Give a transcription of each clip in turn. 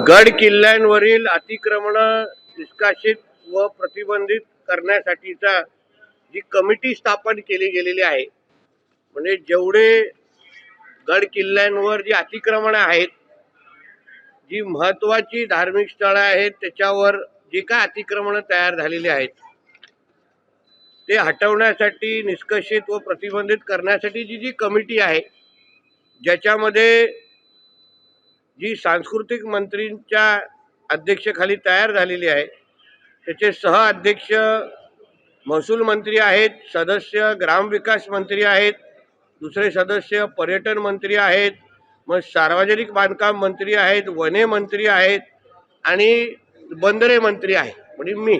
गड किल्ल्यांवरील अतिक्रमण निष्कासित व प्रतिबंधित करण्यासाठीचा जी कमिटी स्थापन केली गेलेली आहे, म्हणजे जेवढे गड किल्ल्यांवर जी अतिक्रमण आहेत, जी महत्वाची धार्मिक स्थळे आहेत, त्याच्यावर जे काय अतिक्रमण तयार झालेली आहेत ते हटवण्यासाठी, निष्कासित व प्रतिबंधित करण्यासाठी जी कमिटी आहे, ज्याच्यामध्ये जी सांस्कृतिक मंत्रींच्या अध्यक्षतेखाली तयार झालेली आहे, त्याचे सह अध्यक्ष महसूल मंत्री आहेत, सदस्य ग्रामविकास मंत्री आहेत, दुसरे सदस्य पर्यटन मंत्री आहेत, मग सार्वजनिक बांधकाम मंत्री आहेत, वने मंत्री आहेत आणि बंदरे मंत्री आहेत. म्हणजे मी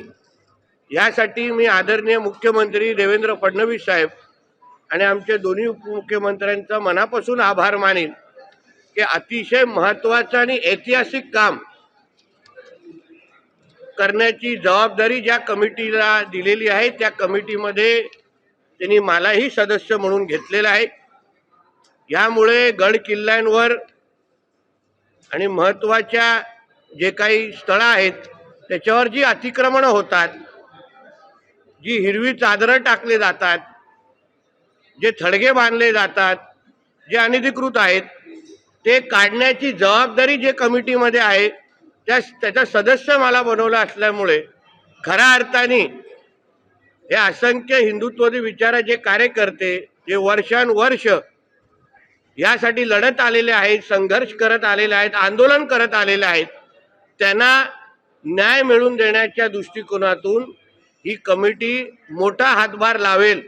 यासाठी मी आदरणीय मुख्यमंत्री देवेंद्र फडणवीस साहेब आणि आमचे दोन्ही उपमुख्यमंत्र्यांचा मनापासून आभार मानेन की अतिशय महत्त्वाचं आणि ऐतिहासिक काम करण्याची जबाबदारी ज्या कमिटीला दिलेली आहे, त्या कमिटीमध्ये त्यांनी मलाही सदस्य म्हणून घेतलेलं आहे. यामुळे गड किल्ल्यांवर आणि महत्त्वाच्या जे काही स्थळं आहेत त्याच्यावर जी अतिक्रमणं होतात, जी हिरवी चादरं टाकले जातात, जे थडगे बांधले जातात, जे अनधिकृत आहेत, ते काढण्याची जबाबदारी जे कमिटीमध्ये आहे त्याचा सदस्य मला बनवला असल्यामुळे खऱ्या अर्थाने हे असंख्य हिंदुत्ववादी विचाराचे कार्यकर्ते जे वर्षानुवर्ष यासाठी लढत आलेले आहेत, संघर्ष करत आलेले आहेत, आंदोलन करत आलेले आहेत, त्यांना न्याय मिळवून देण्याच्या दृष्टिकोनातून ही कमिटी मोठा हातभार लावेल.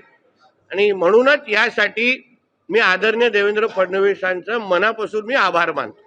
आणि म्हणूनच यासाठी मी आदरणीय देवेंद्र फडणवीसांचं मनापासून मी आभार मानतो.